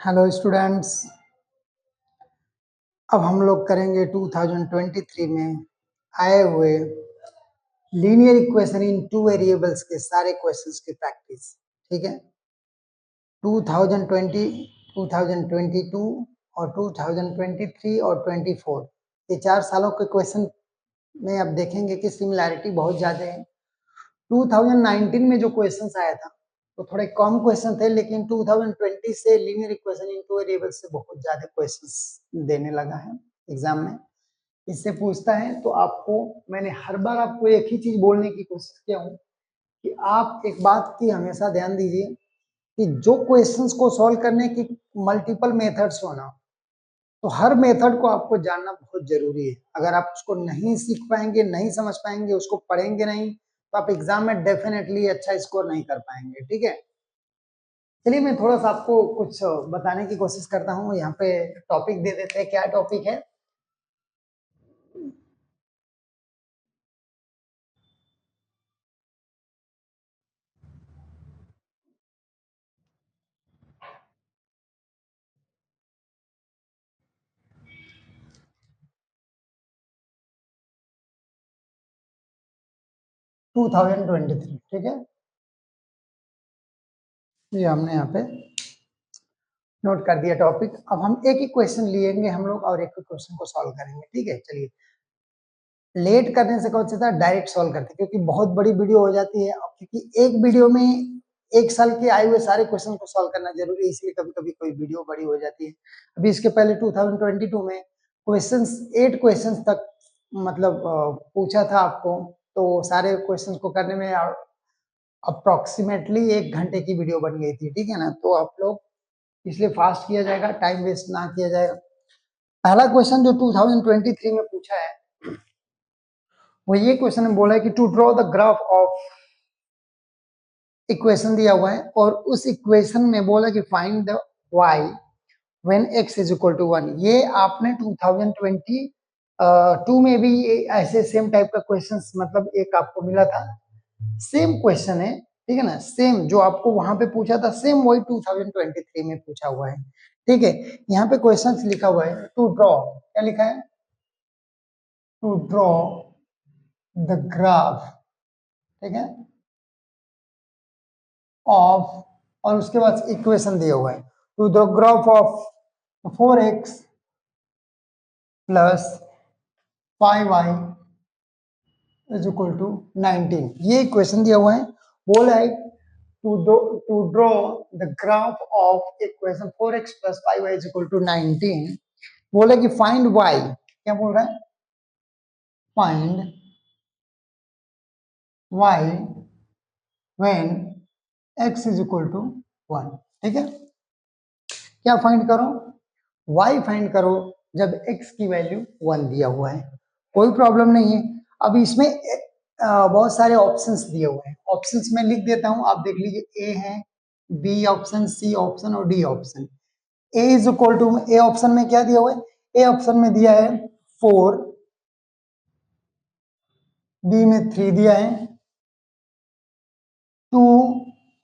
Hello students. अब हम लोग करेंगे 2023 में आए हुए linear equation in two variables के सारे क्वेश्चंस की प्रैक्टिस। ठीक है, 2020, 2022 और 2023 और 24 ये 4 सालों के क्वेश्चन में अब देखेंगे कि सिमिलैरिटी बहुत ज़्यादा है। 2019 में जो क्वेश्चंस आया था तो थोड़े कम क्वेश्चन थे, लेकिन 2020 से linear equation in two variable से बहुत ज्यादा क्वेश्चंस देने लगा है एग्जाम में। इससे पूछता है तो आपको मैंने हर बार आपको एक ही चीज बोलने की कोशिश किया हूँ कि आप एक बात की हमेशा ध्यान दीजिए कि जो क्वेश्चंस को सॉल्व करने की मल्टीपल मेथड्स होना, तो हर मेथड को आपको जानना बहुत जरूरी है। अगर आप उसको नहीं सीख पाएंगे, नहीं समझ पाएंगे, उसको पढ़ेंगे नहीं, तो आप एग्जाम में डेफिनेटली अच्छा स्कोर नहीं कर पाएंगे। ठीक है, चलिए मैं थोड़ा सा आपको कुछ बताने की कोशिश करता हूँ। यहाँ पे टॉपिक दे देते हैं। क्या टॉपिक है? टू 2023। ठीक है, ये हमने यहाँ पे नोट कर दिया टॉपिक। अब हम एक ही क्वेश्चन लेंगे हम लोग और एक ही क्वेश्चन को सॉल्व करेंगे। ठीक है, चलिए लेट करने से कौन सा डायरेक्ट सॉल्व करते हैं, क्योंकि बहुत बड़ी वीडियो हो जाती है। क्योंकि एक वीडियो में एक साल के आए हुए सारे क्वेश्चन को सॉल्व करना जरूरी है, इसलिए कभी कभी कोई वीडियो बड़ी हो जाती है। अभी इसके पहले 2022 में क्वेश्चंस 8 क्वेश्चंस तक मतलब पूछा था आपको, तो सारे क्वेश्चंस को करने में अप्रोक्सीमेटली 1 घंटे की वीडियो बन गई थी। ठीक है ना, तो आप लोग इसलिए फास्ट किया जाएगा, टाइम वेस्ट ना किया जाएगा। पहला क्वेश्चन जो 2023 में पूछा है वो ये क्वेश्चन बोला है कि to draw the graph of, equation दिया हुआ है और उस इक्वेशन में बोला कि find the y when x is equal to 1। ये आपने 2022 में भी ऐसे सेम टाइप का क्वेश्चन मतलब एक आपको मिला था। सेम क्वेश्चन है, ठीक है ना, सेम जो आपको वहां पे पूछा था सेम वही 2023 में पूछा हुआ है। ठीक है, यहाँ पे क्वेश्चन लिखा हुआ है टू ड्रॉ, क्या लिखा है? टू ड्रॉ द ग्राफ, ठीक है, ऑफ, और उसके बाद इक्वेशन दिया हुआ है to the graph of 4x plus 5y is equal to 19। ये इक्वेशन दिया हुआ है। बोला है to draw the graph of equation 4x plus 5y is equal to 19। बोले कि फाइंड y, क्या बोल रहा है? Find y when x is equal to 1। ठीक है, क्या फाइंड करो? y फाइंड करो जब x की वैल्यू 1 दिया हुआ है। कोई प्रॉब्लम नहीं है। अब इसमें बहुत सारे ऑप्शंस दिए हुए हैं। ऑप्शंस में लिख देता हूं, आप देख लीजिए। ए है, बी ऑप्शन, सी ऑप्शन और D option. A is equal to, A option में क्या दिया हुआ है? ए ऑप्शन में दिया है 4, बी में 3 दिया है, 2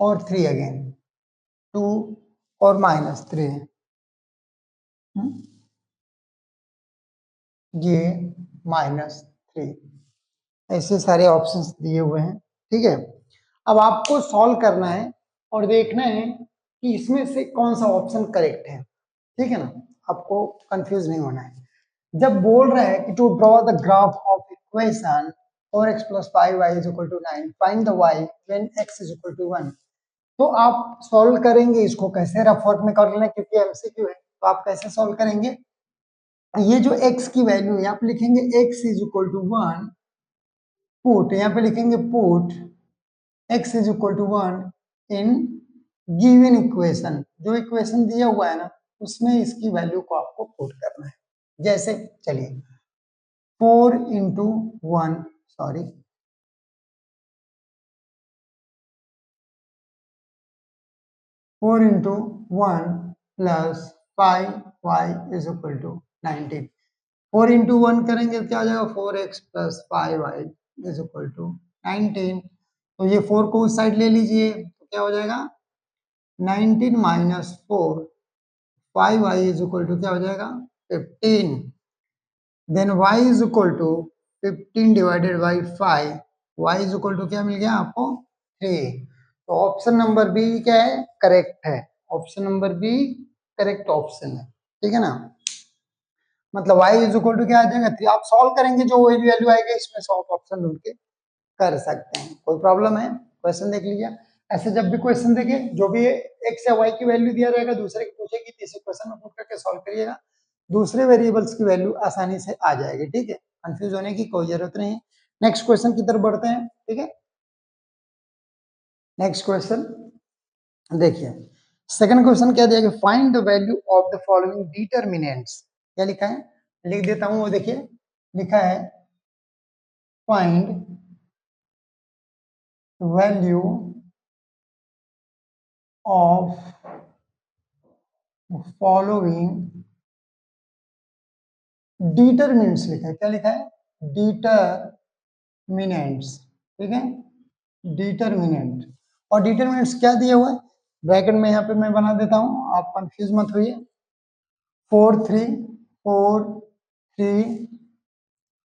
और 3 अगेन, 2 और -3 है। ये -3, ऐसे सारे ऑप्शंस दिए हुए हैं। ठीक है, अब आपको सॉल्व करना है और देखना है कि इसमें से कौन सा ऑप्शन करेक्ट है। ठीक है ना, आपको कंफ्यूज नहीं होना है। जब बोल रहा है कि to draw the graph of equation 4x plus 5y is equal to 9, find the y when x is equal to 1, तो आप सॉल्व करेंगे इसको कैसे? रफ वर्क में कर लेना, क्योंकि एमसीक्यू है। तो आप कैसे सॉल्व करेंगे? ये जो x की वैल्यू है, आप लिखेंगे x is equal to 1, put, यहाँ पे लिखेंगे put x is equal to 1 in given equation. जो इक्वेशन दिया हुआ है ना, उसमें इसकी वैल्यू को आपको पुट करना है। जैसे चलिए 4 into 1, sorry 4 into 1 plus 5y is equal to 19। 4 into 1 करेंगे तो क्या हो जाएगा? 4x plus 5y is equal to 19। तो ये 4 को उस साइड ले लीजिए, तो क्या हो जाएगा? 19 minus 4 5y is equal to क्या हो जाएगा 15, then y is equal to 15 divided by 5, y is equal to क्या मिल गया आपको 3। तो ऑप्शन नंबर बी क्या है करेक्ट है, option number B correct option है, ठीक है ना। मतलब y इज इक्वल टू क्या आ जाएगा 3, आप सॉल्व करेंगे जो वही वैल्यू आएगा इसमें से आप ऑप्शन ढूंढ के कर सकते हैं। कोई प्रॉब्लम है, क्वेश्चन देख लीजिए। ऐसे जब भी क्वेश्चन देखे जो भी x या y की वैल्यू दिया रहेगा दूसरे की पूछेगी, तीसरे क्वेश्चन में पुट करके सॉल्व करिएगा, दूसरे वेरिएबल्स की वैल्यू आसानी से आ जाएगी, ठीक है, कंफ्यूज होने की कोई जरूरत नहीं। नेक्स्ट क्वेश्चन की तरफ बढ़ते हैं, ठीक है। नेक्स्ट क्वेश्चन देखिए, सेकंड क्वेश्चन क्या दिया गया, find the value of the following determinants. क्या लिखा है, लिख देता हूं, वो देखिए लिखा है find value of following determinants लिखा है। क्या लिखा है, डिटरमिनेंट्स, ठीक है, डिटरमिनेंट। और डिटरमिनेंट्स क्या दिया हुआ है, ब्रैकेट में यहाँ पे मैं बना देता हूं, आप कंफ्यूज मत होइए। 4 3 4 3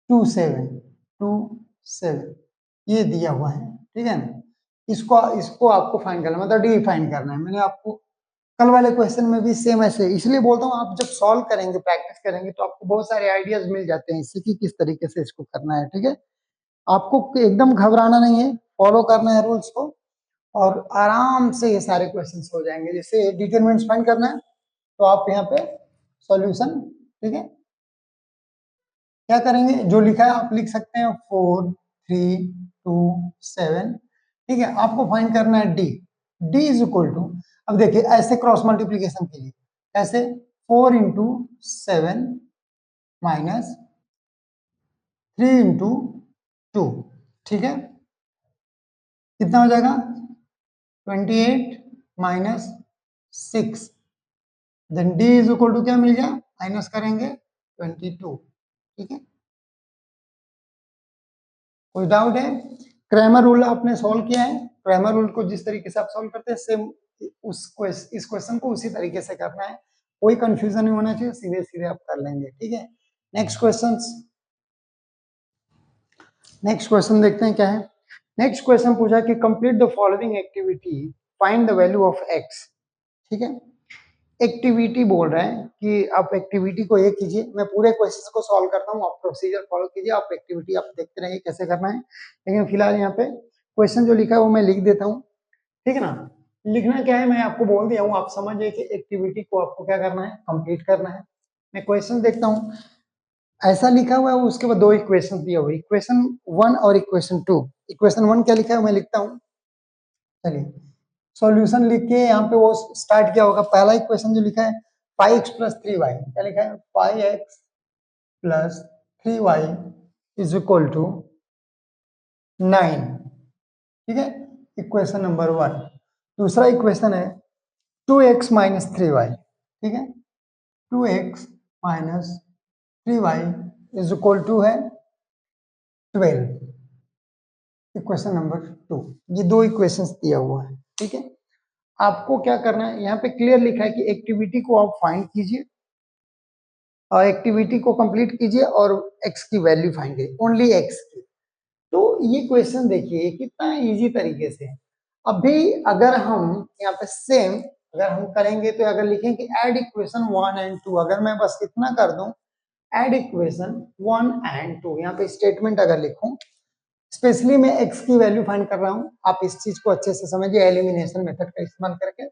2 7 2 7 ये दिया हुआ है, ठीक है ना। इसको इसको आपको फाइंड करना मतलब डी फाइंड करना है। मैंने आपको कल वाले क्वेश्चन में भी सेम ऐसे इसलिए बोलता हूँ, आप जब सॉल्व करेंगे प्रैक्टिस करेंगे तो आपको बहुत सारे आइडियाज मिल जाते हैं इससे कि किस तरीके से इसको करना है, ठीक है। आपको एकदम घबराना नहीं है, फॉलो करना है रूल्स को और आराम से ये सारे क्वेश्चंस हो जाएंगे। जैसे डिटरमिनेंट्स फाइंड करना है तो आप यहाँ पे सॉल्यूशन, ठीक है, क्या करेंगे जो लिखा है आप लिख सकते हैं 4 3 2 7, ठीक है। आपको फाइंड करना है D, D is equal to, अब देखिए ऐसे क्रॉस मल्टीप्लीकेशन के लिए ऐसे 4 इंटू 7 माइनस 3 इंटू 2, ठीक है, कितना हो जाएगा 28 minus 6, then D is equal to क्या मिल गया, माइनस करेंगे 22, ठीक है। कोई डाउट है, क्रैमर रूल आपने सॉल्व किया है, क्रैमर रूल को जिस तरीके से आप सॉल्व करते हैं सेम इस क्वेश्चन को उसी तरीके से करना है, कोई कंफ्यूजन नहीं होना चाहिए, सीधे सीधे आप कर लेंगे, ठीक है। नेक्स्ट क्वेश्चन, नेक्स्ट क्वेश्चन देखते हैं क्या है। नेक्स्ट क्वेश्चन पूछा कि complete the following activity, find the value of x, ठीक है। एक्टिविटी बोल रहे हैं कि आप एक्टिविटी को ये कीजिए, मैं पूरे क्वेश्चन को सॉल्व करता हूँ, आप प्रोसीजर फॉलो कीजिए, आप एक्टिविटी आप देखते रहिए कैसे करना है। लेकिन फिलहाल यहाँ पे क्वेश्चन जो लिखा है वो मैं लिख देता हूँ, ठीक है ना। लिखना क्या है मैं आपको बोल दिया हूँ, आप समझिए कि एक्टिविटी को आपको क्या करना है, कंप्लीट करना है। मैं क्वेश्चन देखता हूँ, ऐसा लिखा हुआ है, उसके बाद दो इक्वेशन दिया हुआ है, इक्वेशन 1 और इक्वेशन 2। इक्वेशन 1 क्या लिखा है मैं लिखता हूँ, चलिए सॉल्यूशन लिख के यहाँ पे वो स्टार्ट किया होगा। पहला इक्वेशन जो लिखा है 5x प्लस 3y, क्या लिखा है 5x plus 3y is equal to 9, ठीक है, इक्वेशन नंबर 1। दूसरा इक्वेशन है 2x माइनस 3y, ठीक है, 2x minus 3y is equal to है 12, इक्वेशन नंबर 2। ये दो इक्वेशंस दिया हुआ है, ठीक है। आपको क्या करना है, यहाँ पे क्लियर लिखा है कि एक्टिविटी को आप फाइंड कीजिए और एक्टिविटी को कंप्लीट कीजिए और x की वैल्यू फाइंड कीजिए, ओनली x की। तो ये क्वेश्चन देखिए कितना इजी तरीके से। अभी अगर हम यहाँ पे सेम अगर हम करेंगे तो अगर लिखें कि ऐड इक्वेशन 1 एंड 2, अगर मैं बस इतना कर दूं ऐड इक्वेशन 1 एंड 2, यहाँ पे स्टेटमेंट अगर लिखूं, स्पेशली मैं x की वैल्यू फाइंड कर रहा हूं, आप इस चीज को अच्छे से समझिए एलिमिनेशन मेथड का इस्तेमाल करके।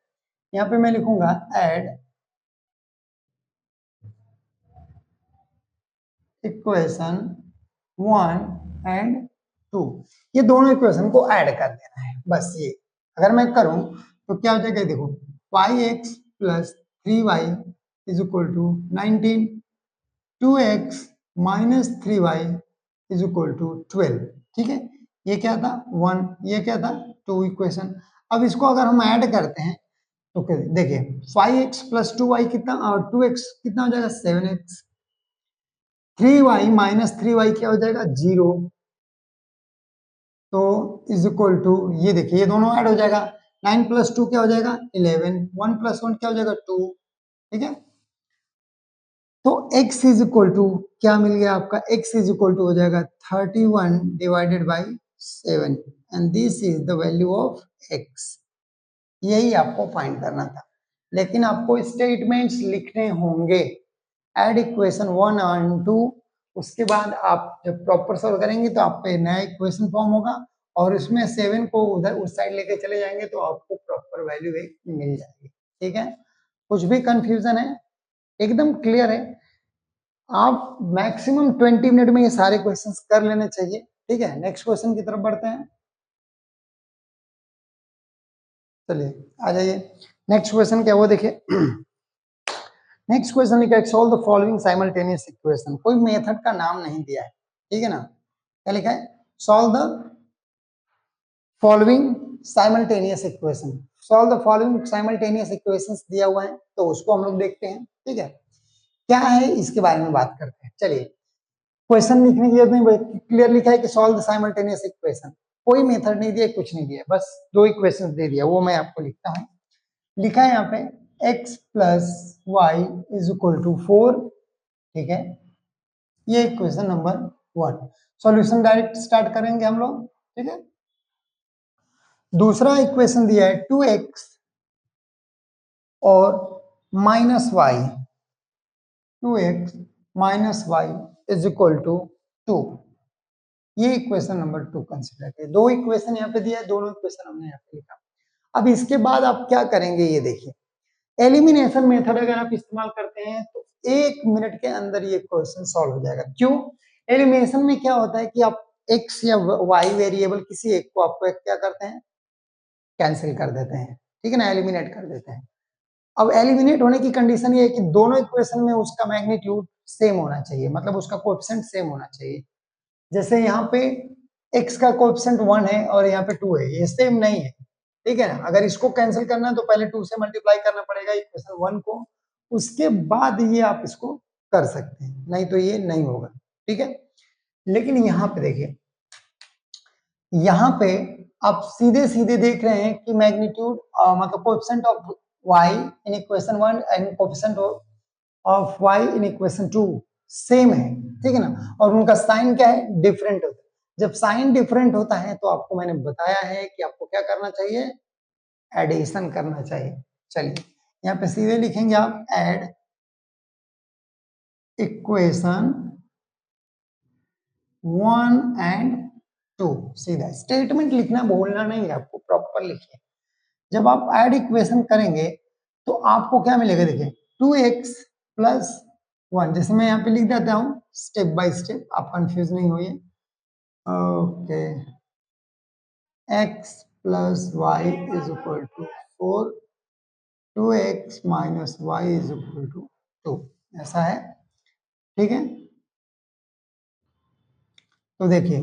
यहाँ पे मैं लिखूंगा ऐड इक्वेशन 1 एंड 2, ये दोनों इक्वेशन को ऐड कर देना है, बस ये अगर मैं करूं तो क्या हो जाएगा, देखो 5x plus 3y is equal to 19, 2x minus 3y is equal to 12, ठीक है। ये क्या था 1, ये क्या था 2 इक्वेशन। अब इसको अगर हम ऐड करते हैं तो देखिए 5x प्लस 2y कितना और 2x कितना हो जाएगा 7x, 3y माइनस 3y क्या हो जाएगा 0, तो इज इक्वल टू ये देखिए ये दोनों ऐड हो जाएगा, 9 प्लस 2 क्या हो जाएगा 11, 1 प्लस 1 क्या हो जाएगा 2, ठीक है। तो x इज इक्वल टू क्या मिल गया आपका, x इज इक्वल टू हो जाएगा 31 divided by 7 and this is the value of x। यही आपको फाइंड करना था, लेकिन आपको स्टेटमेंट्स लिखने होंगे। एड इक्वेशन 1 एंड 2, उसके बाद आप जब प्रॉपर सॉल्व करेंगे तो आपका नया इक्वेशन फॉर्म होगा और उसमें 7 को उधर उस साइड लेके चले जाएंगे तो आपको प्रॉपर वैल्यू एक मिल जाएगी। ठीक है, कुछ भी कंफ्यूजन है, एकदम क्लियर है। आप मैक्सिमम 20 मिनट में ये सारे क्वेश्चंस कर लेने चाहिए। ठीक है, नेक्स्ट क्वेश्चन की तरफ बढ़ते हैं। चलिए आ जाइए, नेक्स्ट क्वेश्चन क्या वो देखिए। नेक्स्ट क्वेश्चन लिखा है solve the following simultaneous equation. कोई मेथड का नाम नहीं दिया है, ठीक है ना। क्या लिखा है, solve the following simultaneous equation. Solve the following simultaneous equations दिया हुआ है, तो उसको हम लोग देखते हैं। ठीक है, क्या है इसके बारे में बात करते हैं। चलिए, क्वेश्चन लिखने की जरूरत नहीं, क्लियर लिखा है कि सॉल्व द साइमल्टेनियस इक्वेशन। कोई मेथड नहीं दिया, कुछ नहीं दिया, बस दो इक्वेशंस दे दिया, वो मैं आपको लिखता हूँ। लिखा है यहाँ पे x plus y is equal to 4। ठीक है, ये equation number 1। Solution direct start करेंगे हम लोग। ठीक है, दूसरा इक्वेशन दिया है 2x और minus y, 2x minus y is equal to 2। ये इक्वेशन नंबर 2 कंसिडर करिए। दो इक्वेशन यहाँ पे दिया है, दोनों इक्वेशन हमने यहाँ पे लिखा। अब इसके बाद आप क्या करेंगे, ये देखिए, एलिमिनेशन मेथड अगर आप इस्तेमाल करते हैं तो 1 मिनट के अंदर ये क्वेश्चन सॉल्व हो जाएगा। क्यों, एलिमिनेशन में क्या होता है कि आप x या y वेरिएबल किसी एक को आप क्या करते हैं, कैंसिल कर देते हैं। ठीक है ना, एलिमिनेट कर देते हैं। अब एलिमिनेट होने की कंडीशन ये है कि दोनों इक्वेशन में उसका मैग्नीट्यूड सेम होना चाहिए, मतलब उसका कोएफिशिएंट सेम होना चाहिए। जैसे यहाँ पे x का कोएफिशिएंट 1 है और यहाँ पे 2 है, ये सेम नहीं है। ठीक है ना, अगर इसको कैंसिल करना है तो पहले 2 से मल्टीप्लाई करना पड़ेगा इक्वेशन 1 को, उसके बाद ये आप इसको कर सकते हैं, नहीं तो ये नहीं होगा। ठीक है, लेकिन यहाँ पे देखिए, यहाँ पे आप सीधे सीधे देख रहे हैं कि मैग्नीट्यूड मतलब coefficient of y in equation 1 and coefficient of y in equation 2 same है। ठीक है ना, और उनका साइन क्या है, डिफरेंट होता है। जब साइन डिफरेंट होता है तो आपको मैंने बताया है कि आपको क्या करना चाहिए, एडिशन करना चाहिए। चलिए, यहाँ पे सीधे लिखेंगे आप एड इक्वेशन 1 एंड 2। सीधा स्टेटमेंट लिखना, बोलना नहीं है आपको, प्रॉपर लिखिए। जब आप ऐड इक्वेशन करेंगे तो आपको क्या मिलेगा, देखिए 2x प्लस 1। जैसे मैं यहाँ पे लिख देता हूँ स्टेप बाय स्टेप, आप कंफ्यूज नहीं होइए। Okay, x plus y is equal to 4, 2x minus y is equal to 2, ऐसा है। ठीक है, तो देखिए,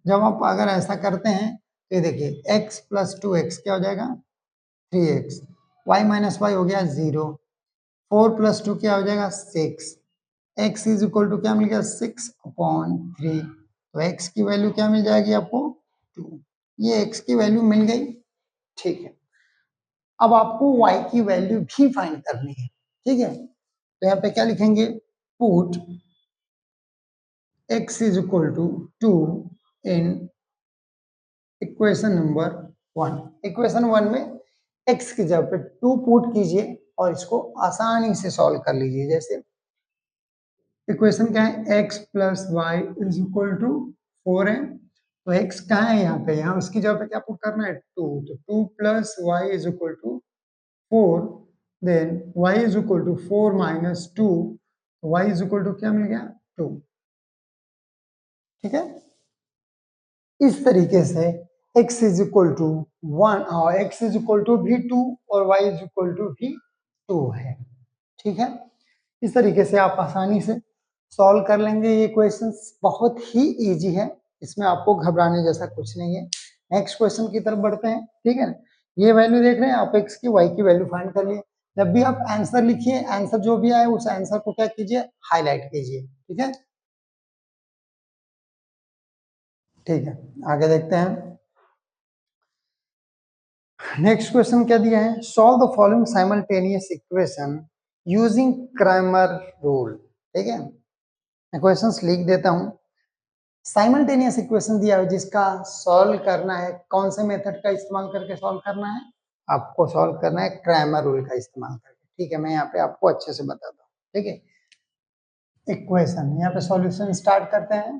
जब आप अगर ऐसा करते हैं तो देखिए x प्लस 2x क्या हो जाएगा, 3x, y माइनस वाई हो गया 0, 4 प्लस 2 क्या हो जाएगा 6, x इज इक्वल टू क्या मिल गया 6/3। तो x की वैल्यू क्या मिल जाएगी आपको 2, ये x की वैल्यू मिल गई। ठीक है, अब आपको y की वैल्यू भी फाइंड करनी है। ठीक है, तो यहाँ पे क्या लिखेंगे, put x is equal to 2 in equation number 1। Equation 1 में x की जगह पे 2 पुट कीजिए और इसको आसानी से सॉल्व कर लीजिए। जैसे इक्वेशन क्या है, x plus y is equal to 4 है, तो x कहाँ है यहाँ पे, यहाँ उसकी जगह पे क्या पुट करना है 2, तो 2 plus y is equal to 4, then y is equal to 4 minus 2, y is equal to क्या मिल गया 2। ठीक है, इस तरीके से x इज इक्वल टू 1 और x इज इक्वल टू भी 2 और y इज इक्वल टू भी 2 है। ठीक है, इस तरीके से आप आसानी से सॉल्व कर लेंगे। ये क्वेश्चंस बहुत ही इजी है, इसमें आपको घबराने जैसा कुछ नहीं है। नेक्स्ट क्वेश्चन की तरफ बढ़ते हैं। ठीक है, ये वैल्यू देख रहे हैं आप, x की y की वैल्यू फाइंड कर लिए। जब भी आप आंसर लिखिए, आंसर जो भी आए उस आंसर को क्या कीजिए, हाईलाइट कीजिए। ठीक है, ठीक है, आगे देखते हैं। नेक्स्ट क्वेश्चन क्या दिया है, solve the following simultaneous equation using Cramer rule. ठीक है, मैं क्वेश्चंस लिख देता हूं। साइमल्टेनियस इक्वेशन दिया है जिसका सॉल्व करना है, कौन से मेथड का इस्तेमाल करके सॉल्व करना है? आपको सॉल्व करना है क्रैमर रूल का इस्तेमाल करके। ठीक है, मैं यहाँ पे आपको अच्छे से बताता हूँ। ठीक है, इक्वेशन यहाँ पे सॉल्यूशन स्टार्ट करते हैं।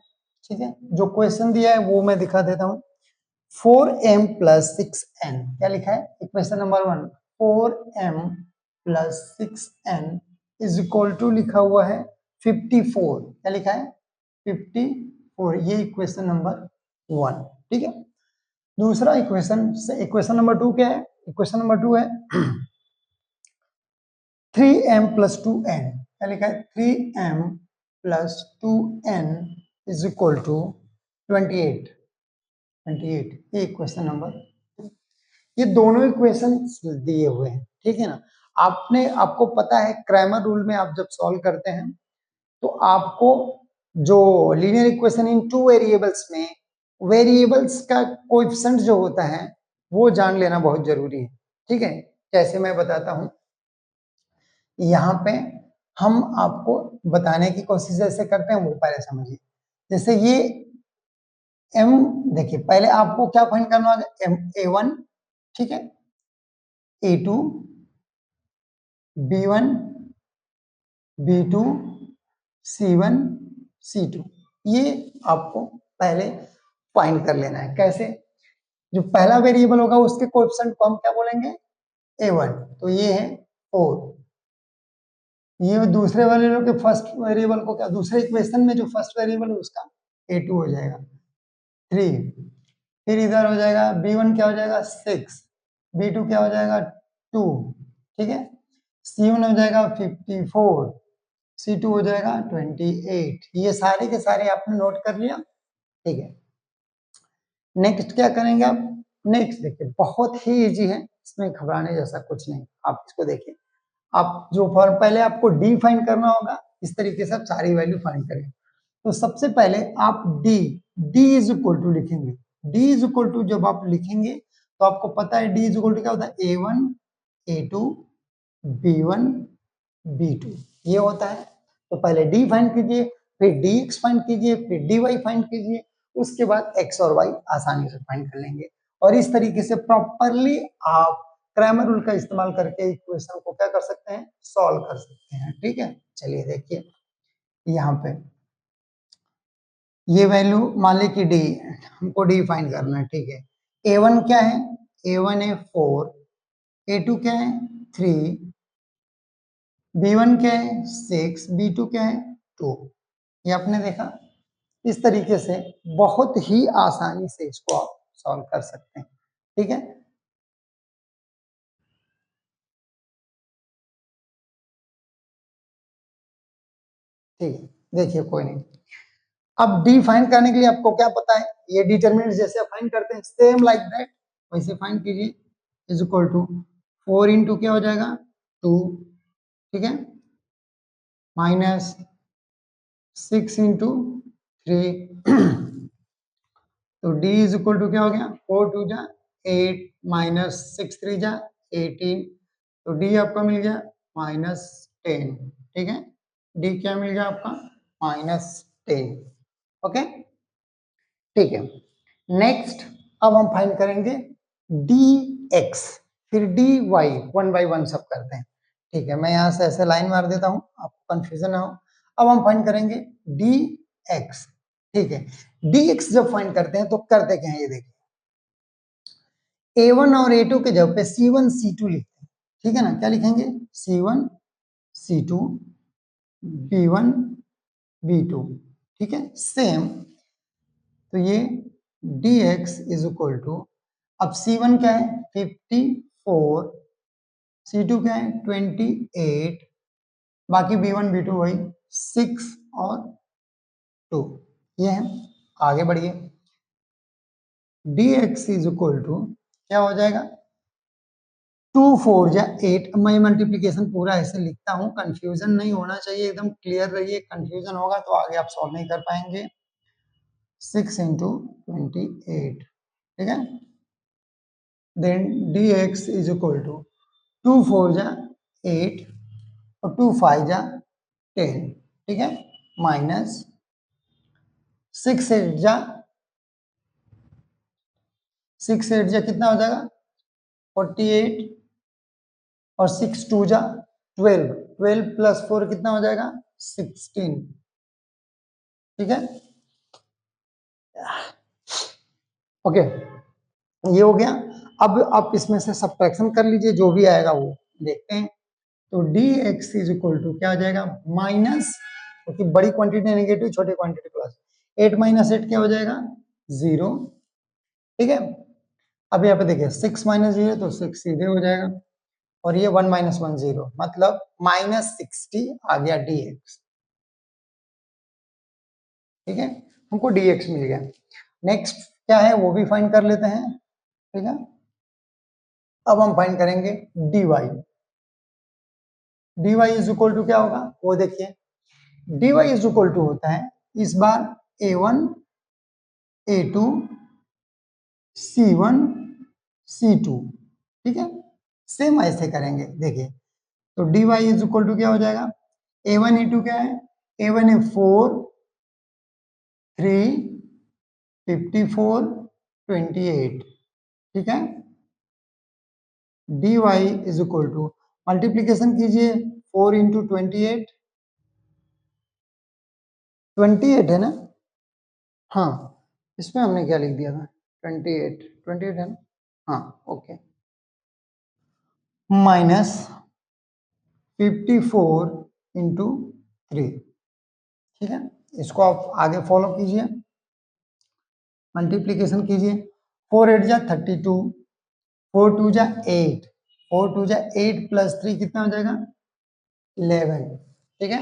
ठीक है, जो क्वेश्चन दिया है वो मैं दिखा देता हूँ। 4m प्लस 6n, क्या लिखा है equation number 1? 4m plus 6n is equal to लिखा हुआ है 54। क्या लिखा है? 54। ये इक्वेशन नंबर 1। ठीक है, दूसरा इक्वेशन नंबर 2 क्या है? इक्वेशन नंबर 2 है 3m प्लस 2n। क्या लिखा है? 3m plus 2n is equal to 28। 28 ये इक्वेशन नंबर। ये दोनों इक्वेशन दिए हुए हैं। ठीक है ना, आपको पता है क्रैमर रूल में आप जब सॉल्व करते हैं तो आपको जो linear equation in two variables में वेरिएबल्स का कोएफिशिएंट जो होता है वो जान लेना बहुत जरूरी है। ठीक है, कैसे मैं बताता हूं। यहाँ पे हम आपको बताने की कोशिश जैसे करते हैं वो पहले समझिए। जैसे ये m, देखिए पहले आपको क्या फाइंड करना होगा? m a1, ठीक है, a2, b1, b2, c1, c2, ये आपको पहले फाइंड कर लेना है। कैसे? जो पहला वेरिएबल होगा उसके कोएफिशिएंट को हम क्या बोलेंगे? a1, तो ये है 4। ये दूसरे वेरिएबल के फर्स्ट वेरिएबल को क्या, दूसरे इक्वेशन में जो फर्स्ट वेरिएबल है उसका a2 हो जाएगा 3। फिर इधर हो जाएगा b1 क्या हो जाएगा 6, b2 क्या हो जाएगा 2, ठीक है, c1 हो जाएगा 54, c2 हो जाएगा 28। ये सारे के सारे आपने नोट कर लिया। ठीक है, नेक्स्ट क्या करेंगे आप? नेक्स्ट देखिए बहुत ही इजी है, इसमें घबराने जैसा कुछ नहीं। आप इसको देखिए, आप जो फॉर्म पहले आपको डी फाइंड करना होगा, इस तरीके से आप सारी वैल्यू फाइंड करेंगे। तो सबसे पहले आप डी इज इक्वल टू लिखेंगे। डी इज इक्वल टू जब आप लिखेंगे तो आपको पता है डी इज इक्वल टू क्या होता है? a1, a2, b1, b2 ये होता है। तो पहले डी फाइंड कीजिए, फिर dx फाइंड कीजिए, फिर dy फाइंड कीजिए, उसके बाद x और y आसानी से फाइंड कर लेंगे। और इस तरीके से प्रॉपरली आप क्रैमर रूल का इस्तेमाल करके इक्वेशन को क्या कर सकते हैं? सॉल्व कर सकते हैं। ठीक है, चलिए देखिए यहाँ पे ये वैल्यू मान ली कि डी, हमको डी फाइंड करना है। ठीक है, a1 क्या है? a1 है 4, a2 क्या है 3, b1 क्या है 6, b2 क्या है 2। ये आपने देखा, इस तरीके से बहुत ही आसानी से इसको आप सॉल्व कर सकते हैं। ठीक है, ठीक है, देखिए कोई नहीं। अब डी फाइंड करने के लिए आपको क्या पता है? ये डिटरमिनेंट जैसे आप फाइंड करते हैं सेम लाइक दैट वैसे फाइंड कीजिए। इज इक्वल टू 4 इंटू क्या हो जाएगा 2, ठीक है, माइनस 6 इंटू 3 तो डी इज इक्वल टू क्या हो गया? 4 2 जा 8 माइनस 6 3 जा 18। तो डी आपका मिल गया -10। ठीक है, डी क्या मिल गया आपका? -10। ओके, ठीक है, नेक्स्ट अब हम फाइंड करेंगे डी एक्स, फिर D Y, one by one सब करते हैं। ठीक है, मैं यहां से ऐसे लाइन मार देता हूं, आपको कंफ्यूजन ना हो। अब हम फाइंड करेंगे डी एक्स। ठीक है, डी एक्स जब फाइंड करते हैं तो करते क्या है ये देखिए, a1 और a2 के जगह पे c1 c2 लिखते हैं। ठीक है ना, क्या लिखेंगे? c1 c2 b1 b2। ठीक है, सेम। तो ये dx इज इक्वल टू, अब c1 क्या है 54, c2 क्या है 28, बाकी b1 b2 वही 6 और 2। ये है, आगे बढ़िए। dx इज इक्वल टू क्या हो जाएगा? 2 4 जा 8। मैं मल्टीप्लीकेशन पूरा ऐसे लिखता हूँ, कंफ्यूजन नहीं होना चाहिए, एकदम क्लियर रहिए। कंफ्यूजन होगा तो आगे आप सॉल्व नहीं कर पाएंगे। 6 इंटू 28, ठीक है, then dx is equal to 2 4 जा 8 और 2 5 जा 10, ठीक है, माइनस 6 8 जा 6 8 जा कितना हो जाएगा 48, और 6 2 जा 12, 12 प्लस 4 कितना हो जाएगा 16, ठीक है, ओके, ये हो गया। अब आप इसमें से सब्ट्रैक्शन कर लीजिए, जो भी आएगा वो देखते हैं। तो dx इज इक्वल टू क्या हो जाएगा माइनस, क्योंकि बड़ी क्वांटिटी नेगेटिव, छोटी क्वांटिटी प्लस, 8 माइनस 8 क्या हो जाएगा 0, ठीक है। अब यहाँ पे देखिए 6 माइनस 0 तो 6 सीधे हो जाएगा, और ये 1 माइनस 1 0, मतलब -60 आ गया dx, ठीक है, हमको dx मिल गया। नेक्स्ट क्या है वो भी फाइंड कर लेते हैं, ठीक है। अब हम फाइंड करेंगे dy, dy is equal to क्या होगा वो देखिए, dy इज इक्वल टू होता है इस बार a1 a2 c1 c2, ठीक है, सेम ऐसे करेंगे देखिए। तो dy इज इक्वल टू क्या हो जाएगा, a1 a2 क्या है, a1 है 4 3 54 28, ठीक है। dy is equal to multiplication कीजिए 4 इंटू 28, 28 है ना, हाँ, इसमें हमने क्या लिख दिया था 28, 28 है ना, हाँ ओके, माइनस 54 इंटू 3, ठीक है। इसको आप आगे फॉलो कीजिए, मल्टीप्लीकेशन कीजिए, 4 8 जा 32, 4 2 जा 8, 4 2 जा 8 प्लस 3 कितना हो जाएगा 11, ठीक है,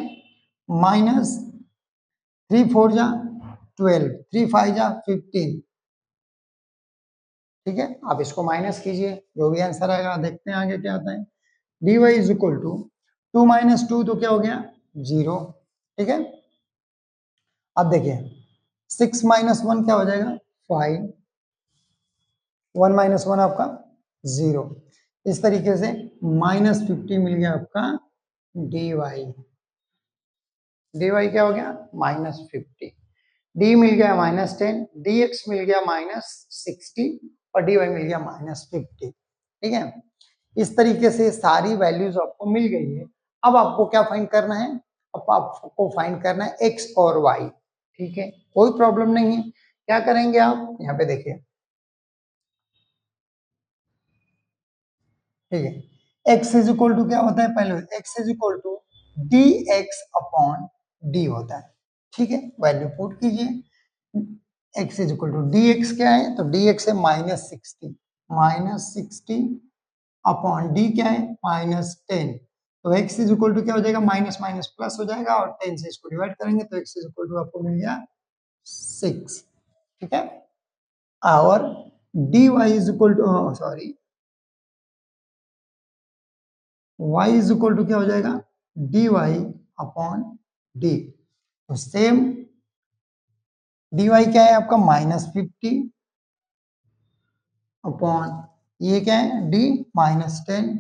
माइनस 3 4 जा 12, 3 5 जा 15, ठीक है। आप इसको माइनस कीजिए, जो भी आंसर आएगा देखते हैं आगे क्या आता है। dy is equal to 2 minus 2 तो क्या हो गया 0, ठीक है। अब देखिए 6 माइनस 1 क्या हो जाएगा 5, 1 माइनस 1 आपका 0, इस तरीके से -50 मिल गया आपका dy, dy क्या हो गया -50, d मिल गया -10, dx मिल गया -60, और dy मिल गया -50, ठीक है। इस तरीके से सारी वैल्यूज आपको मिल गई है। अब आपको क्या फाइंड करना है, अब आपको फाइंड करना है x और y, ठीक है, कोई प्रॉब्लम नहीं है। क्या करेंगे आप यहाँ पे देखिए, ठीक है, x इज इक्वल टू क्या होता है, पहले x is equal to dx upon d होता है, ठीक है, वैल्यू पुट कीजिए, x is equal to dx क्या है, तो dx है -60, -60 अपॉन d क्या है -10, तो x इज इक्वल टू क्या हो जाएगा माइनस माइनस प्लस हो जाएगा, और 10 से इसको डिवाइड करेंगे तो x इज इक्वल टू आपको मिल गया 6, ठीक है। और dy is equal to, sorry, y is equal to क्या हो जाएगा dy अपॉन d, तो सेम dy क्या है आपका -50 अपॉन ये क्या है d -10,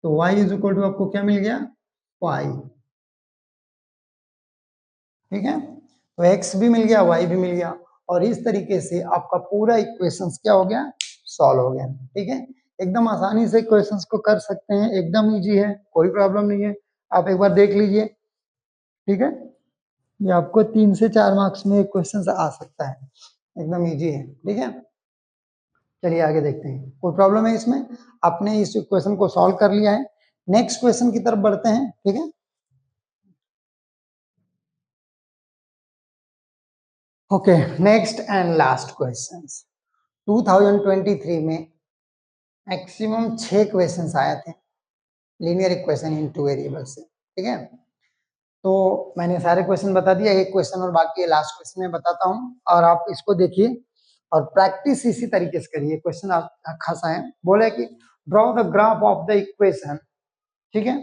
तो y इज इक्वल टू आपको क्या मिल गया 5, ठीक है, तो x भी मिल गया y भी मिल गया, और इस तरीके से आपका पूरा इक्वेशंस क्या हो गया सॉल्व हो गया, ठीक है। एकदम आसानी से इक्वेशंस को कर सकते हैं, एकदम इजी है, कोई प्रॉब्लम नहीं है, आप एक बार देख लीजिए, ठीक है। ये आपको 3 से 4 मार्क्स में क्वेश्चन आ सकता है, एकदम इजी है, ठीक है। चलिए आगे देखते हैं, कोई प्रॉब्लम है इसमें, आपने इस क्वेश्चन को सॉल्व कर लिया है, नेक्स्ट क्वेश्चन की तरफ बढ़ते हैं, ठीक है। Okay, next and last question, 2023 में मैक्सिमम 6 क्वेश्चन आए थे लीनियर इक्वेशन इन 2 वेरिएबल से, ठीक है। तो मैंने सारे क्वेश्चन बता दिया, एक क्वेश्चन और बाकी है, लास्ट क्वेश्चन में बताता हूँ, और आप इसको देखिए और प्रैक्टिस इसी तरीके से करिए। क्वेश्चन आप खासा है, बोले कि draw the graph of the equation, ठीक है,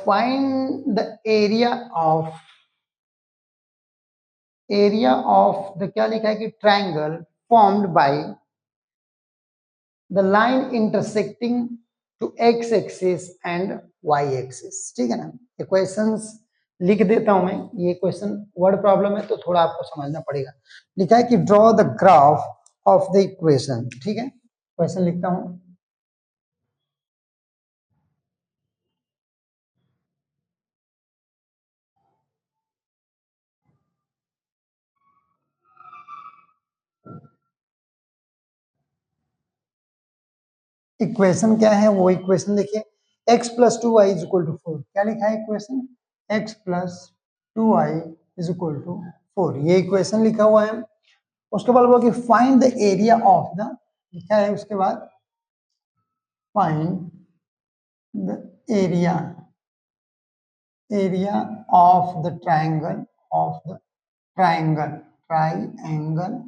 find the area of the क्या लिखा है कि triangle formed by the line intersecting to X axis and Y axis. ठीक है ना, इक्वेशंस लिख देता हूं मैं, ये क्वेश्चन वर्ड प्रॉब्लम है तो थोड़ा आपको समझना पड़ेगा। लिखा है कि draw the graph of the equation. ठीक है, क्वेश्चन लिखता हूं। इक्वेशन क्या है, वो इक्वेशन देखिए, x plus two Y is equal to four. क्या लिखा है equation, x plus two Y is equal to four, ये इक्वेशन लिखा हुआ है। उसके बाद बोला कि find the area of the, लिखा है उसके बाद find the area, area of the triangle, of the triangle, triangle,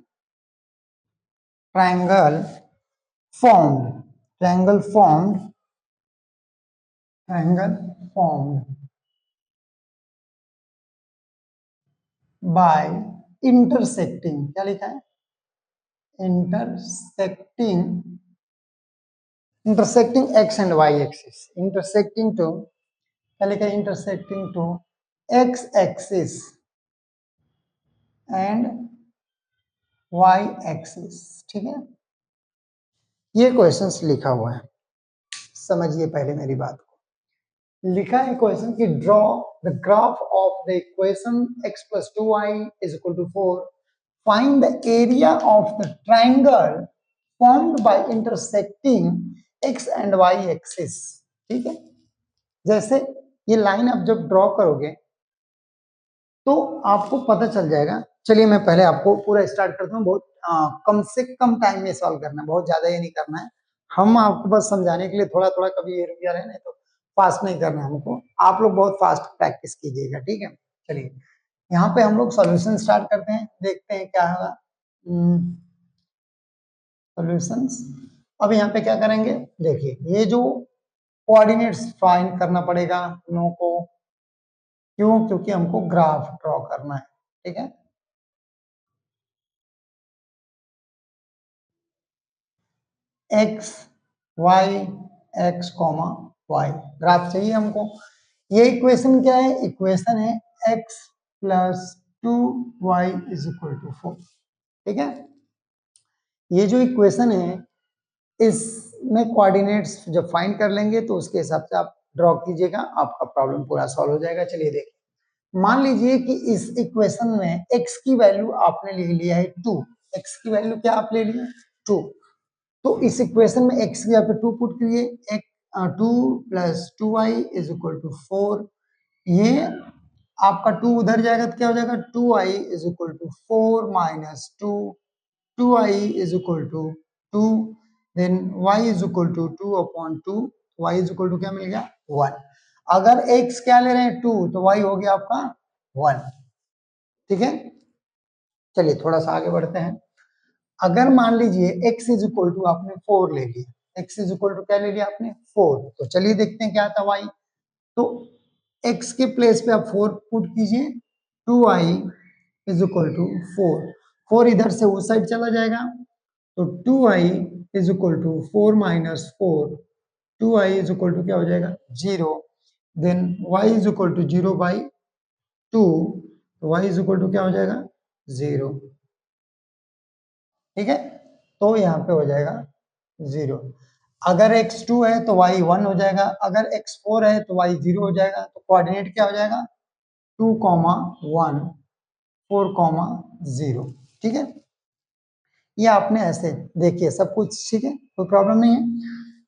triangle formed, triangle formed, triangle formed by intersecting, क्या लिखा है, intersecting, intersecting x and y axis, intersecting to, क्या लिखा है, intersecting to x axis and y axis। ठीक है, ये questions लिखा हुआ है, समझिए पहले मेरी बात को। लिखा है क्वेश्चन कि draw the graph of the equation x plus two Y is equal to four, find the area of the triangle formed by intersecting x and y axis. ठीक है, जैसे ये लाइन आप जब ड्रॉ करोगे तो आपको पता चल जाएगा। चलिए मैं पहले आपको पूरा स्टार्ट करता हूँ, बहुत कम से कम टाइम में सॉल्व करना है, बहुत ज्यादा ये नहीं करना है, हम आपको बस समझाने के लिए थोड़ा थोड़ा कभी ये रुक जा रहे हैं, नहीं तो फास्ट नहीं करना है हमको, आप लोग बहुत फास्ट प्रैक्टिस कीजिएगा। ठीक है, चलिए यहाँ पे हम लोग सॉल्यूशन स्टार्ट करते हैं, देखते हैं क्या होगा सॉल्यूशंस। अब यहाँ पे क्या करेंगे, देखिए ये जो कोऑर्डिनेट्स फाइंड करना पड़ेगा हम लोगों को, क्यों, क्योंकि हमको ग्राफ ड्रॉ करना है। ठीक है, X Y, X comma Y, graph चाहिए हमको। ये इक्वेशन क्या है, इक्वेशन है X plus two Y is equal to four. ठीक है, ये जो इक्वेशन है इसमें कोऑर्डिनेट्स जब फाइंड कर लेंगे तो उसके हिसाब से आप ड्रॉ कीजिएगा, आपका प्रॉब्लम पूरा सॉल्व हो जाएगा। चलिए देखिए, मान लीजिए कि इस इक्वेशन में x की वैल्यू आपने ले लिया है टू, x की वैल्यू क्या आप ले लिए, टू। तो इस इक्वेशन में x की यहाँ पे टू पुट करिए, एक two plus two Y is equal to four, ये आपका टू उधर जाएगा तो क्या हो जाएगा, two y is equal to four minus two, two y is equal to two, then y is equal to two upon two, Y is equal to क्या मिल गया, वन। अगर x क्या ले रहे हैं टू, तो y हो गया आपका वन। ठीक है, चलिए थोड़ा सा आगे बढ़ते हैं। अगर मान लीजिए x इज इक्वल टू आपने फोर ले लिया, x इज इक्वल टू क्या ले लिया आपने, फोर, तो चलिए देखते हैं क्या आता है y। तो x के प्लेस पे आप फोर पुट कीजिए, two y is equal to four, four इधर से उस साइड चला जाएगा, तो two y is equal to four minus four, two y is equal to क्या हो जाएगा, zero, then y is equal to zero by two, तो y इज इक्वल टू क्या हो जाएगा, जीरो। ठीक है, तो यहाँ पे हो जाएगा जीरो। अगर x2 है तो y 1 हो जाएगा, अगर x4 है तो y 0 हो जाएगा, तो कोऑर्डिनेट क्या हो जाएगा, 2, 1, 4, 0। ठीक है, ये आपने ऐसे देखिए सब कुछ ठीक है, कोई प्रॉब्लम नहीं है।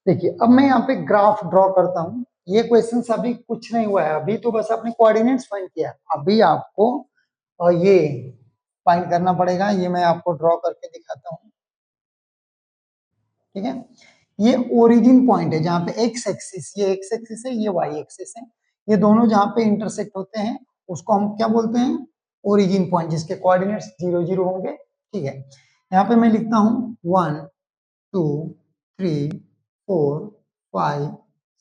देखिए अब मैं यहाँ पे ग्राफ ड्रॉ करता हूँ, ये क्वेश्चन अभी कुछ नहीं हुआ है, अभी तो बस आपने कोऑर्डिनेट्स फाइंड किया, अभी आपको ये फाइंड करना पड़ेगा, ये मैं आपको ड्रॉ करके दिखाता हूँ। ठीक है, ये ओरिजिन पॉइंट है जहां पे एक्स एक्सिस, ये एक्स एक्सिस है, ये वाई एक्सिस है, ये दोनों जहां पे इंटरसेक्ट होते हैं उसको हम क्या बोलते हैं, ओरिजिन पॉइंट, जिसके कोऑर्डिनेट्स 0, 0 होंगे। ठीक है, यहाँ पे मैं लिखता हूँ 1, 2, 3, 4, 5,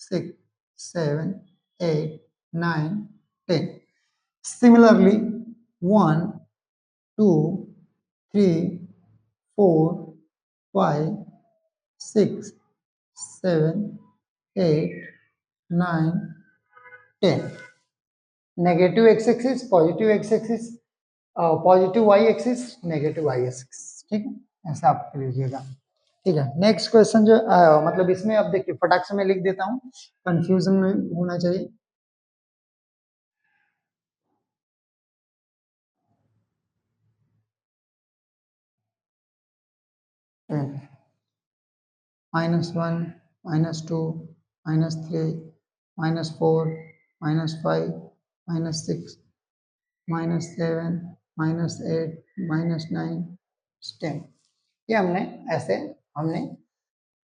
6, 7, 8, 9, 10। Similarly 1, 2, 3, 4, 5, 6, 7, 8, 9, 10। Negative X axis, positive X axis, positive Y axis, negative Y axis. ठीक है, ऐसा आप लीजिएगा। ठीक है, नेक्स्ट क्वेश्चन जो मतलब इसमें अब देखिए फटाक से मैं लिख देता हूँ, कंफ्यूजन में होना चाहिए। -1, -2, -3, -4, -5, -6, -7, -8, -9, 10। ये हमने ऐसे हमने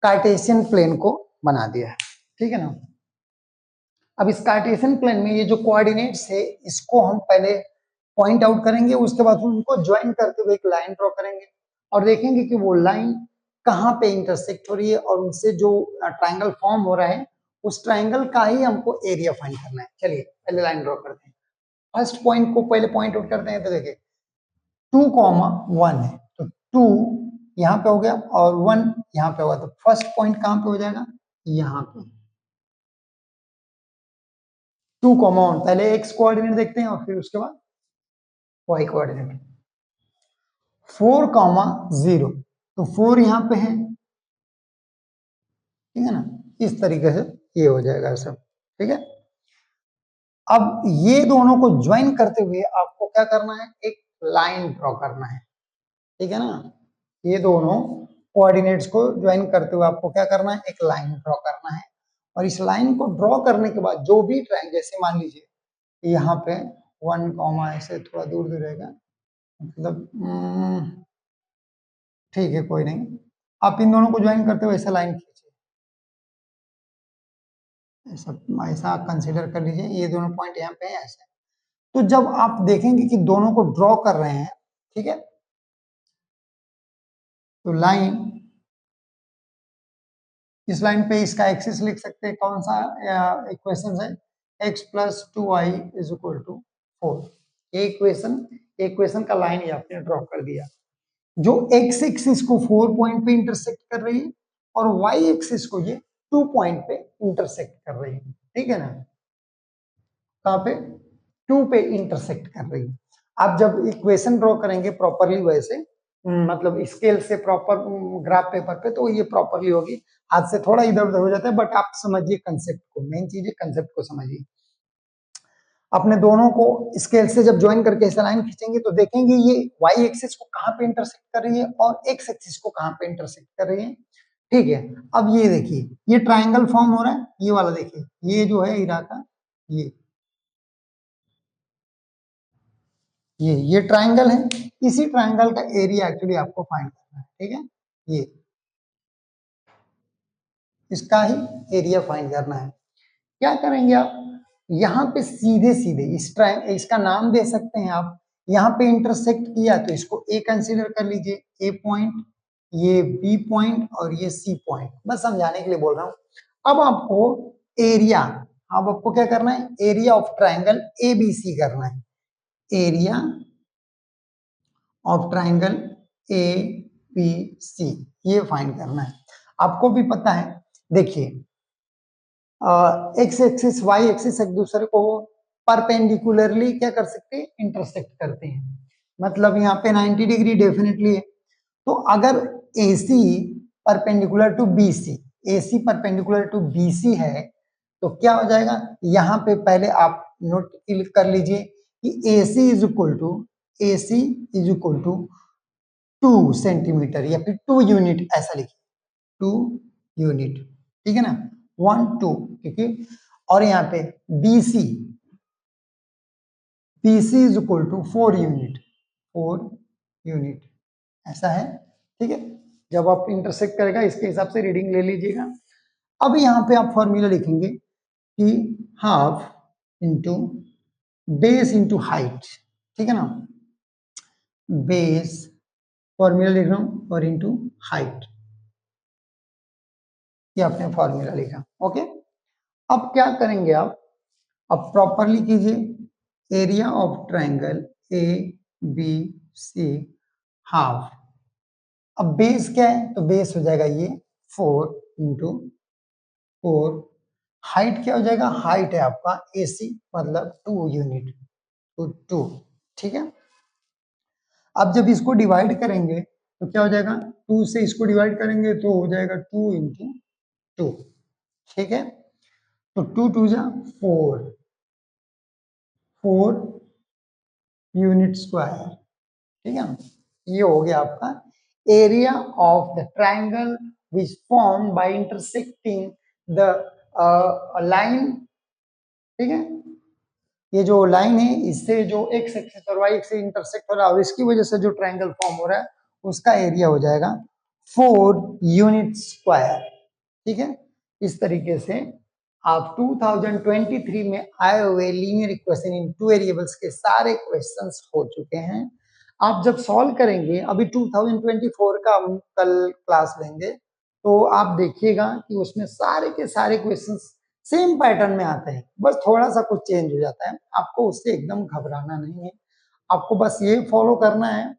कार्टेशियन प्लेन को बना दिया है। ठीक है ना। अब इस कार्टेशियन प्लेन में ये जो कोऑर्डिनेट्स है इसको हम पहले पॉइंट आउट करेंगे, उसके बाद उनको ज्वाइन करते हुए एक लाइन ड्रॉ करेंगे और देखेंगे कि वो लाइन कहाँ पे इंटरसेक्ट हो रही है और उनसे जो ट्रायंगल फॉर्म हो रहा है उस ट्रायंगल का ही हमको एरिया फाइंड करना है। चलिए पहले लाइन ड्रॉ करते हैं। फर्स्ट पॉइंट को पहले पॉइंट आउट करते हैं। तो देखिए 2,1 है तो 2 यहाँ पे हो गया और 1 यहाँ पे होगा, तो फर्स्ट पॉइंट कहाँ पे हो जाएगा, यहाँ पे। 2,1 पहले एक्स कोऑर्डिनेट देखते हैं और फिर उसके बाद वाई कोऑर्डिनेट। 4,0 तो 4 यहाँ पे है, ठीक है ना। इस तरीके से ये हो जाएगा सब। ठीक है, अब ये दोनों को ज्वाइन करते हुए आपको क्या करना है, एक लाइन ड्रॉ करना है। ठीक है ना, ये दोनों कोऑर्डिनेट्स को ज्वाइन करते हुए आपको क्या करना है, एक लाइन ड्रॉ करना है। और इस लाइन को ड्रॉ करने के बाद जो भी ट्रायंगल, जैसे मान लीजिए यहाँ पे 1, ऐसे थोड़ा दूर दूर रहेगा, मतलब ठीक है कोई नहीं, आप इन दोनों को ज्वाइन करते हुए ऐसा लाइन खींचिए, ऐसा ऐसा कंसीडर कर लीजिए, ये दोनों पॉइंट यहाँ पे है ऐसे। तो जब आप देखेंगे कि दोनों को ड्रॉ कर रहे हैं, ठीक है, तो लाइन, इस लाइन पे इसका एक्सिस लिख सकते हैं, कौन सा इक्वेशन है, x + 2y = 4। ये इक्वेशन का लाइन ही आपने ड्रॉ कर दिया, जो x एक्सिस को 4 पॉइंट पे इंटरसेक्ट कर रही है और y एक्सिस को ये 2 पॉइंट पे इंटरसेक्ट कर रही है। ठीक है ना, कहाँ पे, 2 पे इंटरसेक्ट कर रही है। आप जब इक्वेशन ड्रॉ करेंगे प्रॉपरली वैसे, मतलब स्केल से प्रॉपर ग्राफ पेपर पे, तो ये प्रॉपरली होगी। हाथ से थोड़ा इधर उधर हो जाता है, बट आप समझिए कंसेप्ट को, मेन चीज है कंसेप्ट को समझिए। अपने दोनों को स्केल से जब ज्वाइन करके ऐसा लाइन खींचेंगे तो देखेंगे ये y एक्सिस को कहाँ पे इंटरसेक्ट कर रही है और x एक्सिस को कहाँ पे इंटरसेक्ट कर रही है। ठीक है, अब ये देखिए ये ट्रायंगल फॉर्म हो रहा है, ये वाला देखिए, ये जो है इराका, ये ट्रायंगल है, इसी ट्रायंगल का एरिया एक्चुअली आपको फाइंड करना है। ठीक है, ये इसका ही एरिया फाइंड करना है। क्या करेंगे आप, यहाँ पे सीधे सीधे इसका नाम दे सकते हैं आप, यहाँ पे इंटरसेक्ट किया तो इसको ए कंसीडर कर लीजिए, ए पॉइंट, ये बी पॉइंट और ये सी पॉइंट, बस समझाने के लिए बोल रहा हूँ। अब आपको एरिया, अब आपको क्या करना है, area of triangle A B C करना है, area of triangle A B C, ये फाइंड करना है। आपको भी पता है, देखिए एक्स एक्सिस वाई एक्सिस एक दूसरे को परपेंडिकुलरली क्या कर सकते हैं, इंटरसेक्ट करते हैं, मतलब यहाँ पे 90 डिग्री डेफिनेटली है। तो अगर AC perpendicular to BC, AC perpendicular to BC है तो क्या हो जाएगा, यहाँ पे पहले आप नोट कर लीजिए कि AC is equal to 2 centimetre या फिर 2 यूनिट, ऐसा लिखिए 2 यूनिट। ठीक है ना, 1 2, ठीक है। और यहाँ पे BC is equal to 4 unit, 4 unit, ऐसा है। ठीक है, जब आप इंटरसेक्ट करेगा इसके हिसाब से रीडिंग ले लीजिएगा। अब यहाँ पे आप फॉर्मूला लिखेंगे कि half into base into height. ठीक है ना, बेस फॉर्मूला लिख रहा हूं और इंटू हाइट, ये आपने फॉर्मूला लिखा। ओके, अब क्या करेंगे आप, अब प्रॉपरली कीजिए, area of triangle A B C half. अब बेस क्या है, तो बेस हो जाएगा ये 4 इंटू 4 हाइट क्या हो जाएगा, हाइट है आपका AC मतलब 2 यूनिट, तो 2, ठीक है। अब जब इसको डिवाइड करेंगे तो क्या हो जाएगा, 2 से इसको डिवाइड करेंगे तो हो जाएगा 2 इंटू 2, ठीक है। तो 2 2 जा 4, 4 यूनिट स्क्वायर, ठीक है। ये हो गया आपका area of the triangle which form by intersecting the line, ठीक है। ये जो लाइन है इससे जो एक्स एक्सिस और वाई एक्सिस इंटरसेक्ट हो रहा है और इसकी वजह से जो ट्राइंगल फॉर्म हो रहा है उसका एरिया हो जाएगा 4 यूनिट स्क्वायर, ठीक है। इस तरीके से आप 2023 में आए हुए linear equation in two variables के सारे क्वेश्चंस हो चुके हैं। आप जब सॉल्व करेंगे, अभी 2024 का हम कल क्लास लेंगे, तो आप देखिएगा कि उसमें सारे के सारे क्वेश्चंस सेम पैटर्न में आते हैं, बस थोड़ा सा कुछ चेंज हो जाता है। आपको उससे एकदम घबराना नहीं है, आपको बस ये फॉलो करना है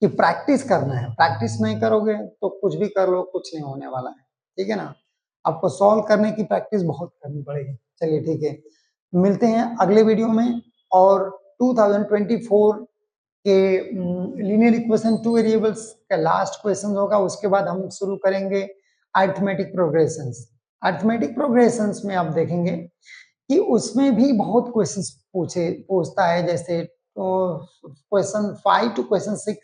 कि प्रैक्टिस करना है। प्रैक्टिस नहीं करोगे तो कुछ भी कर लो, कुछ नहीं होने वाला है, ठीक है ना। आपको सॉल्व करने की प्रैक्टिस बहुत करनी पड़ेगी। चलिए ठीक है, मिलते हैं अगले वीडियो में। और 2024 के लीनियर इक्वेशन टू वेरिएबल्स का लास्ट क्वेश्चन होगा, उसके बाद हम शुरू करेंगे अरिथमेटिक प्रोग्रेशंस। अरिथमेटिक प्रोग्रेशंस में आप देखेंगे कि उसमें भी बहुत क्वेश्चंस पूछता है, जैसे क्वेश्चन 5 टू क्वेश्चन 6,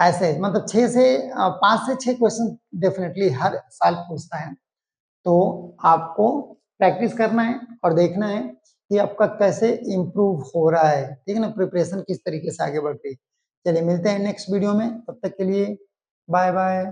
ऐसे मतलब 6 से 5 से 6 क्वेश्चन डेफिनेटली हर साल पूछता है। तो आपको प्रैक्टिस करना है और देखना है कि आपका कैसे इम्प्रूव हो रहा है, ठीक है ना, प्रिपरेशन किस तरीके से आगे बढ़ रही है। चलिए मिलते हैं नेक्स्ट वीडियो में, तब तक के लिए बाय बाय।